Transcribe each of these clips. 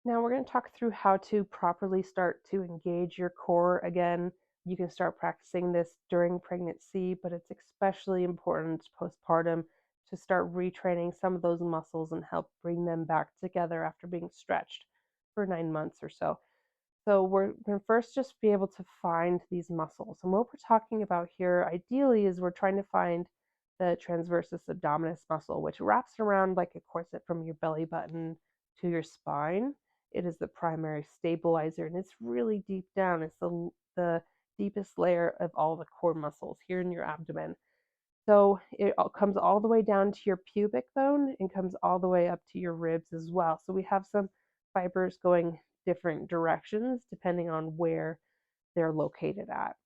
Now we're going to talk through how to properly start to engage your core again. You can start practicing this during pregnancy, but it's especially important postpartum to start retraining some of those muscles and help bring them back together after being stretched for 9 months or so. So we're going to first just be able to find these muscles. And what we're talking about here ideally is we're trying to find the transversus abdominis muscle, which wraps around like a corset from your belly button to your spine. It is the primary stabilizer, and it's really deep down. It's the deepest layer of all the core muscles here in your abdomen. So it comes all the way down to your pubic bone and comes all the way up to your ribs as well. So we have some fibers going different directions depending on where they're located at.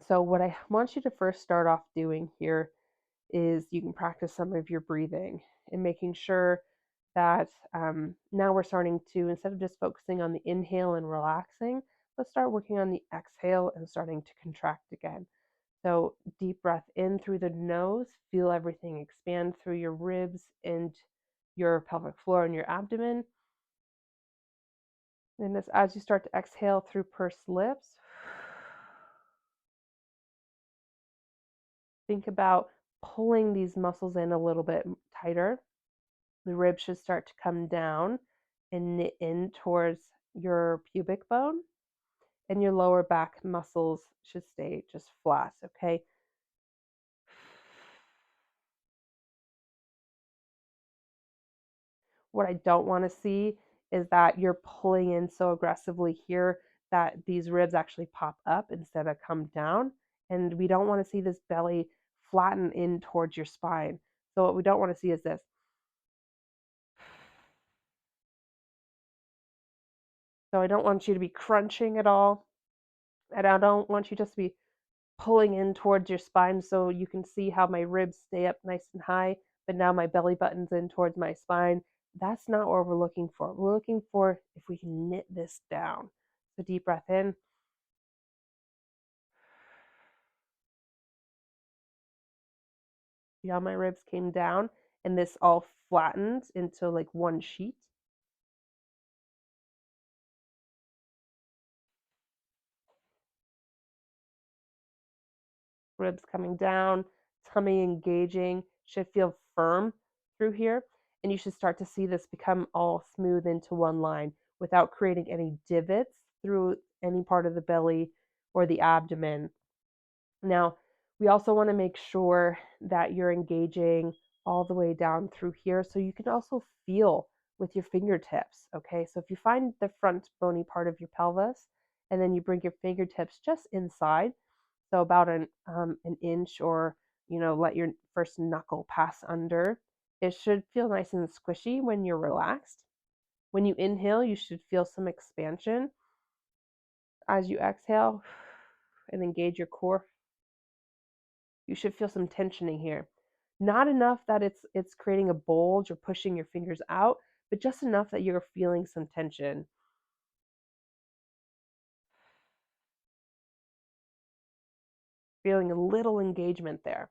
So what I want you to first start off doing here is you can practice some of your breathing and making sure that now we're starting to, instead of just focusing on the inhale and relaxing, let's start working on the exhale and starting to contract again. So deep breath in through the nose, feel everything expand through your ribs and your pelvic floor and your abdomen. And as you start to exhale through pursed lips, think about pulling these muscles in a little bit tighter. The ribs should start to come down and knit in towards your pubic bone, and your lower back muscles should stay just flat, okay? What I don't want to see is that you're pulling in so aggressively here that these ribs actually pop up instead of come down. And we don't want to see this belly flatten in towards your spine. So what we don't want to see is this. So I don't want you to be crunching at all. And I don't want you just to be pulling in towards your spine, so you can see how my ribs stay up nice and high, but now my belly button's in towards my spine. That's not what we're looking for. We're looking for if we can knit this down. So deep breath in. See how my ribs came down and this all flattened into like one sheet? Ribs coming down, tummy engaging, should feel firm through here. And you should start to see this become all smooth into one line without creating any divots through any part of the belly or the abdomen. Now, we also want to make sure that you're engaging all the way down through here so you can also feel with your fingertips. Okay, so if you find the front bony part of your pelvis and then you bring your fingertips just inside, so about an inch, or let your first knuckle pass under. It should feel nice and squishy when you're relaxed. When you inhale, you should feel some expansion. As you exhale and engage your core, you should feel some tensioning here. Not enough that it's creating a bulge or pushing your fingers out, but just enough that you're feeling some tension. Feeling a little engagement there.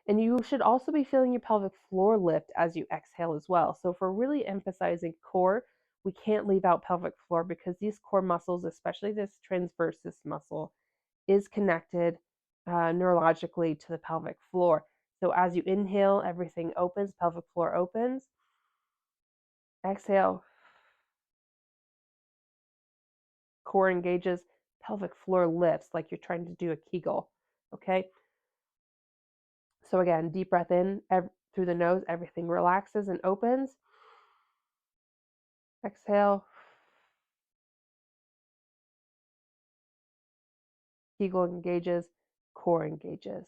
And you should also be feeling your pelvic floor lift as you exhale as well. So if we're really emphasizing core, we can't leave out pelvic floor because these core muscles, especially this transversus muscle, is connected neurologically to the pelvic floor. So as you inhale, everything opens, pelvic floor opens. Exhale, core engages, pelvic floor lifts like you're trying to do a Kegel. Okay? So again, deep breath in through the nose, everything relaxes and opens. Exhale. Kegel engages, core engages.